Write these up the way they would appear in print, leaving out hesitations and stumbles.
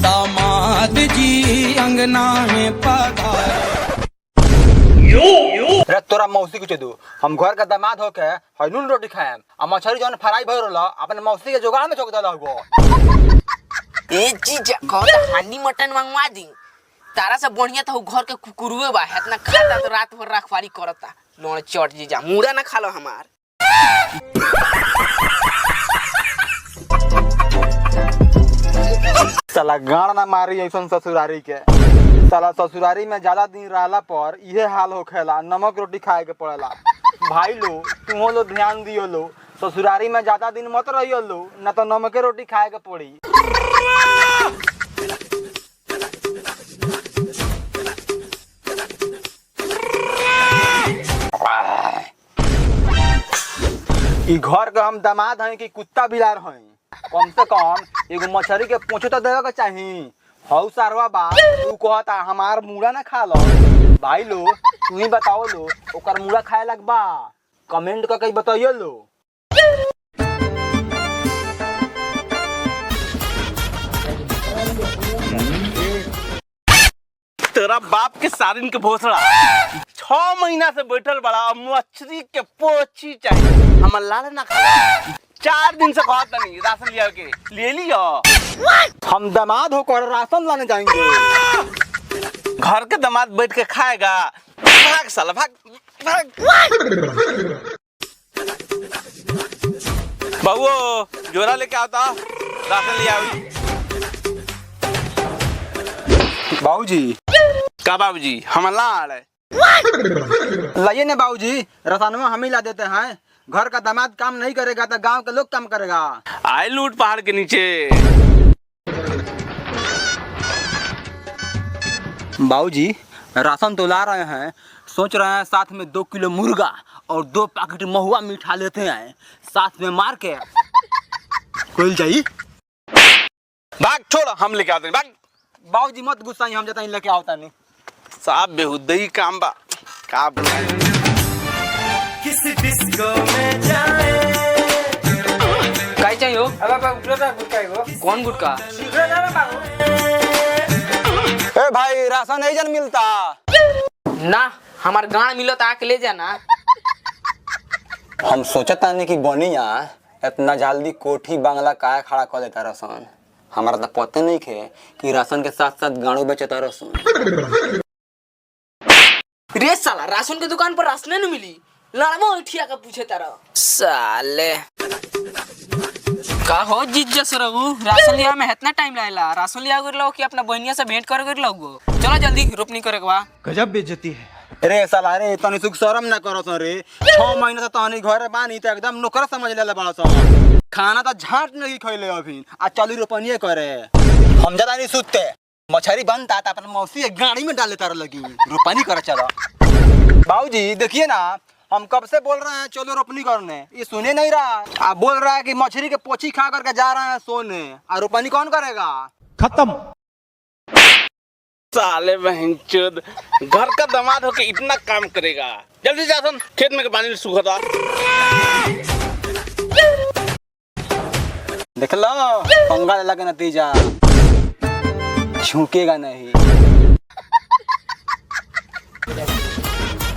दामाद जी अंगना में पधारे। रे तोरा मौसी कुछ दू, हम घर का दामाद होके हनून रोटी खाएम आ मछली जौन फ्राई भइल रहल अपने मौसी के जुगाड़ में चोक देला हुआ। ए जीजा कहता हांडी मटन मंगवा दी, तारा से बढ़िया तो घर के कुकुरुए बा, इतना खाता तो रात भर रखवारी करता। लोन चट जीजा मुड़ा ना खा लो हमार। साला गाड़ ना मारी ऐसन ससुरारी के। साला ससुरारी में ज्यादा दिन रहला पर इहे हाल होखेला, नमक रोटी खाए के पड़ेला। भाई लो तुम लो ध्यान दियो लो, ससुरारी में ज्यादा दिन मत रहियो लो, ना तो नमके रोटी खाए के पड़ी। ई घर का हम दामाद हैं कि कुत्ता बिलार हैं? कम से कम एगो मछली के पूछो तो देवे के चाही। हौ सारवा बा तू कहता हमार मुड़ा ना खा लो। भाई लो तू ही बताओ लो ओकर मुड़ा खाए लग बा, कमेंट करके बताइयो लो। तेरा बाप के सारिन के भोसड़ा 6 महीना से बैठल बड़ा, मछली के पोची चाहिए, हमर लाल ना खा। 4 दिन से कहता नहीं राशन लिया के ले लियो। हम दामाद होकर राशन लाने जाएंगे। घर के दामाद बैठ के खाएगा, भाग साला भाग भाग। बाबू जोरा लेके आता, राशन ले आओ। बाबूजी का बाबूजी हमर लाल है। लाइए ना बाबूजी, रसानवा हम ही ला देते हैं। घर का दामाद काम नहीं करेगा तो गांव के लोग काम करेगा। आए लूट पहाड़ के नीचे। बाबूजी राशन तो ला रहे हैं, सोच रहे हैं साथ में 2 किलो मुर्गा और 2 पैकेट महुआ मीठा लेते हैं, साथ में मार के कोई चाहिए। भाग छोड़, हम लेके आते हैं, भाग। बाबूजी मत गुस्सा, हम जाता लेके आवता नहीं। साहब बेहुदई काम बा का बुलाए। किसी डिस्को में जाए। काय चाहिए हो? कौन गुटका? ए भाई राशन नहीं जन मिलता ना हमार गाड़ मिलो तो आके ले जाना। हम सोचता नहीं कि बनिया इतना जल्दी कोठी बंगला काहे खड़ा कर देता राशन। हमारा तो पता नहीं खे कि राशन के साथ साथ गाड़ू बेचता राशन। रे साला राशन के दुकान पर राशन नहीं मिली, लड़वा उठिया का पूछे तारा साले। का हो जीजा सरगु, राशन लिया में इतना टाइम लागेला? राशन लिया गिरलो कि अपना बहनिया से भेंट कर गिरलो गो। चलो जल्दी रोपनी करे के बा। गजब बेइज्जती है। रे साला रे तनी सुख शर्म ना करो सर रे। 6 महीना से तहनी घर बानी त एकदम नौकर समझ लेले बड़ा सन। खाना तो झाट नहीं खइले अभी आ चली रोपनिए करे। हम ज्यादा नहीं सुतते, मछली बनता था अपन मौसी गाड़ी में डाल लेता लगी रोपनी करे। चलो बाबूजी देखिए ना, हम कब से बोल रहे हैं चलो रोपनी करने, ये सुने नहीं रहा। आप बोल रहा है कि मछली के पोची खा करके जा रहे हैं सोने, और रोपनी कौन करेगा? खत्म। साले बहनचोद, घर का दामाद होके इतना काम करेगा। जल्दी जा सन, खेत में के पानी सूखा। देख लो पंगा लेला के नतीजा, झुकेगा नहीं।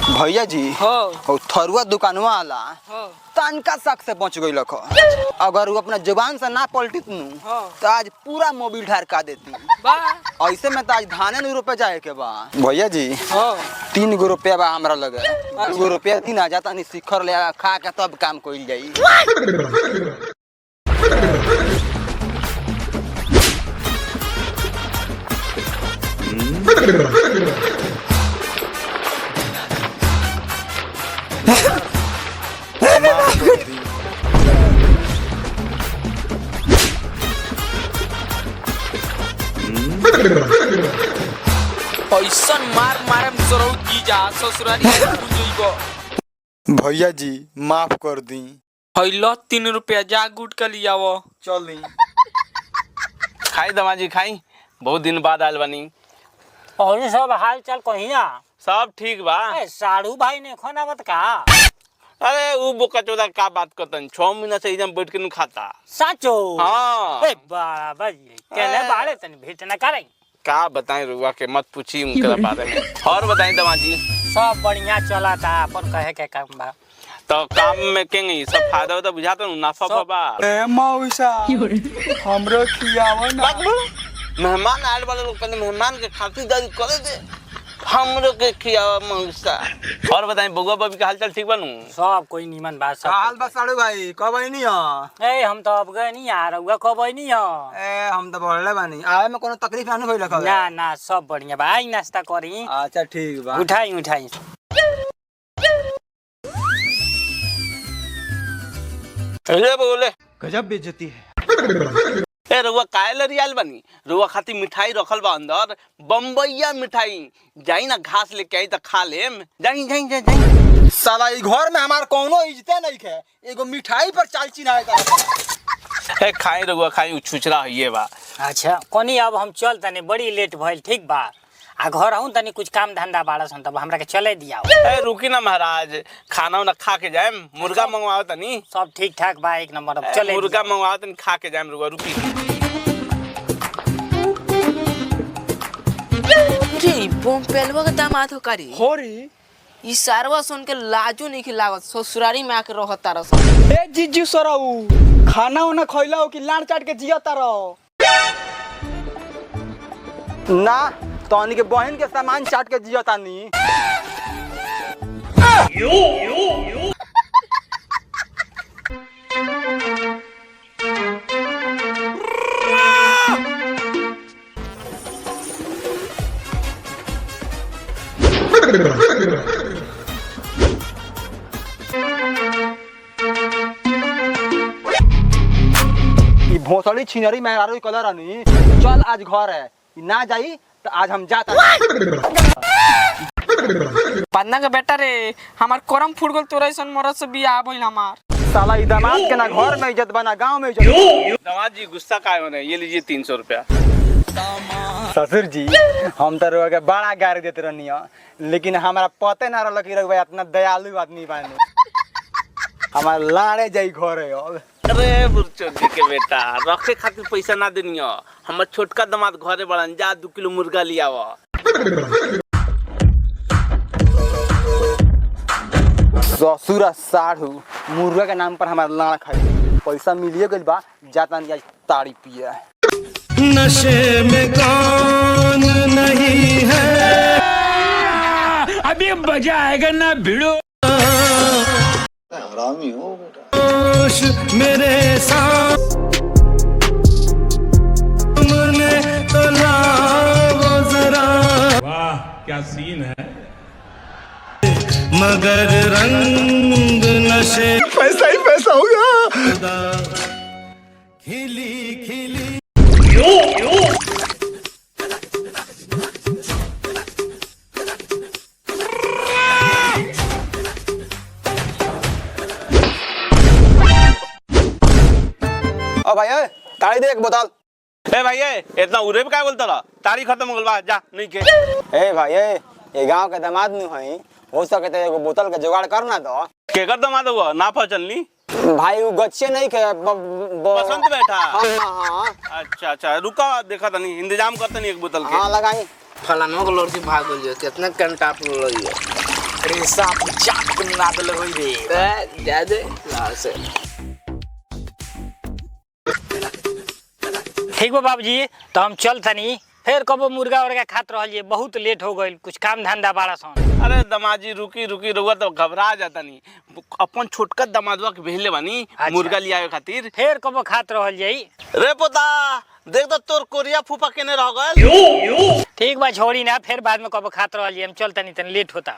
भैया जी हो थरुआ दुकानवा आला तनका शक से बच गई लखो। अगर वो अपना जुबान से ना पलटित तो आज पूरा मोबिल ढरका देती। ऐसे में तो आज धाने नहीं रोपे जाए के बा। भैया जी 3 गो रुपया बा हमरा लगे, 2 गो रुपया 3 आ जाता नहीं शिखर ले खा के तब काम कोई जाई। ऐसा मार मारम सरो जीजा ससुरारी को। भैया जी माफ कर दी। हैलो 3 रुपया जा गुट का लिया वो। चली खाई दमाजी खाई, बहुत दिन बाद आयल बनी। और सब हाल चाल कही ना? सब ठीक बा। साड़ू भाई ने खोना मत का? अरे वो बोका चौदह का बात करतन 6 महीना से एकदम बैठ के नहीं खाता। साचो हाँ। ए बराबर कहले बाड़े तनी भेंट न करे। क्या बताएं रुआ के मत पूछी उनके बारे में। और बताएं दमाजी। सब बढ़िया चला था अपन कहे के काम बा। तो काम में केंगे सब फायदा होता बुझाता हूँ नाफा बाबा। ए मौसा हमरो खियावा ना। मेहमान आए वाले लोग पहले मेहमान के खातिरदारी करे दे हमरो के खियावा मौसा। और बताएं बउआ बबी का हालचाल ठीक बनू? सब कोई नीमन बात सब। हाल बस साड़ू भाई कब आई नहीं हो? ए हम तो अब गए नहीं आ रहुआ कब आई नहीं हो? ए हम तो बोलले बानी आवे में कोनो तकलीफ ना होई लखा। ना ना सब बढ़िया बा। आई नाश्ता करी। अच्छा ठीक बा। उठाई उठाई। अरे बोले गजब बेइज्जती है। ए रुआ कायल रियाल बनी रुआ खाती मिठाई रखल बा अंदर बम्बईया मिठाई जाई ना घास लेके आई त खा लेम। जाई जाई जाई जाई। साला ई घर में हमार कोनो इज्जत नहीं है। एगो मिठाई पर चालची ना है। ए खाई रुआ खाई उछुचरा होइए बा। अच्छा कोनी अब हम चल तनी बड़ी लेट भइल ठीक बा। आ घर आऊं तनी कुछ काम धंधा बाड़ा सन तब हमरा के चले दिया। ए रुकी ना महाराज खाना उना खा के जाएम। मुर्गा मंगवाओ तनी। सब ठीक ठाक बा एक नंबर। अब चले मुर्गा मंगवाओ तनी खा के जाएम रुआ रुकी। जी बम पेलवा के दामाद हो करी हो रे ई सारवा सुन के लाजो नहीं खिलावत ससुरारी में आके रहत तारा सन। ए जीजू सराऊ खाना उना खइला हो कि लाड़ चाट के जिया तारो ना तोनी के बहन के सामान चाट के जिया तानी। ई भोसड़ी छिनरी मेहरारू कलर आनी चल आज घर है ना जाई तो आज हम जाता। पन्ना के बेटा रे हमार करम फूट गल तोरा ऐसन मरद से बियाह भइल हमार। साला ई दामाद के ना घर में इज्जत बना गांव में इज्जत। दमाद जी गुस्सा काहे होने ये लीजिए 300 रुपया। ससुर जी हम तो रुआ के बड़ा गाड़ी देते रहनी लेकिन हमारा पते ना रहल कि रुआ इतना दयालु आदमी बानी। हमार लाड़े जाई घर है अब। अरे बुरचोद जी के बेटा रखे खातिर पैसा ना देनी हो। हमर छोटका दामाद घरे बड़न जा 2 किलो मुर्गा लिया वो। ससुरा साढ़ू मुर्गा के नाम पर हमार लाड़ खाई पैसा मिलिए गइल बा जाता नहीं आज ताड़ी पिए। नशे में कौन नहीं है अभी मजा आएगा ना भिड़ो। हरामी हो बेटा। मेरे साथ तो लाओ जरा। वाह क्या सीन है। मगर रंग नशे पैसा ही पैसा होगा। खिली खिली ओ भाई ए ताड़ी दे एक बोतल। ए भाई इतना उरे पे क्या बोलता रहा तारीख खत्म हो गल बा जा नहीं के। ए भाई ये गांव के दामाद नु हई हो सके तो एगो बोतल के जुगाड़ करना दो। केकर दामाद हुआ ना पहचानली? भाई वो गच्छे नहीं के बसंत बैठा। हाँ अच्छा अच्छा रुका देखा तनी इंतजाम करते नहीं एक बोतल के। हाँ लगाई। फलानो के लड़की भाग गइल है कितना कंटाप लई है। अरे साफ चाप के ना दले होई रे। जा दे लाल से। ठीक बा बाबूजी तो हम चल तनी फिर कबो मुर्गा उर्गा खात रहलिए बहुत लेट हो गइल कुछ काम धंधा बाड़ा सन। अरे दमाजी रुकी रुकी रुआ तो घबरा जाता नहीं अपन छोटका दमादवा के भेजले बानी मुर्गा लियावे खातिर। फिर कबो खात रहल जाई। रे पोता देख तो तोर कोरिया फूफा केने रह गइल। ठीक बा छोड़ी ना फिर बाद में कबो खात रहल जाई। हम चल तनी तनी लेट होता।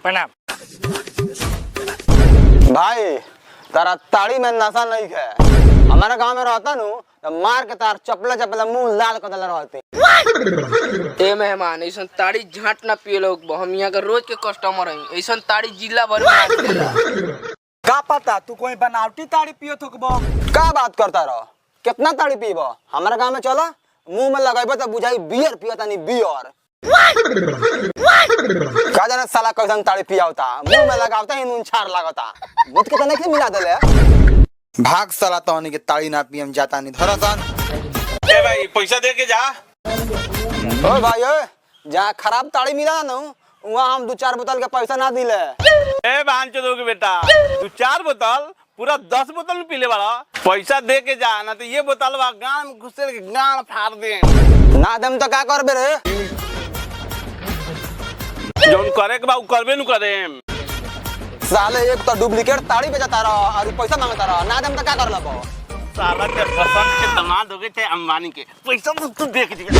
प्रणाम। भाई तारा ताड़ी में नशा नहीं है। हमारे गांव में रहता नु तो मार के तार चपला मुंह लाल कर देला रहते। ए मेहमान ऐसन ताड़ी झाट ना पिए लोग हम यहाँ के रोज के कस्टमर हैं। ऐसन ताड़ी जिला भर में का पता तू कोई बनावटी ताड़ी पियो थकबो। का बात करता रह कितना ताड़ी पीबो हमारे गांव में चलो मुंह में लगाइबो तो बुझाई बियर पियो तनी बियर। का जाने साला कैसन ताड़ी पियावता, मुंह में लगावता ही नून छार लागता। मुझ के तो नहीं मिला देले। भाग साला तोहनी के ताड़ी ना पियम जाता नहीं धरसन। ए भाई पैसा दे के जा। ओ भाई ओए, जहाँ खराब ताड़ी मिला ना वहाँ हम 2-4 बोतल के पैसा ना दिले। ए बहन चोदोगे बेटा, तू 4 बोतल पूरा 10 बोतल पी ले बड़ा। पैसा दे के जा, ना तो ये बोतल गान में घुसे के गान फाड़ दे। ना दम तो का करबे रे? जोन करे के बा उ करबे नु करे। साले एक तो डुप्लीकेट ताड़ी बेचता रहा और पैसा मांगता रहा, ना दम तो का कर लबो? साला के पसंद के दामाद हो गए थे अंबानी के, पैसा तो तू दे के दिया।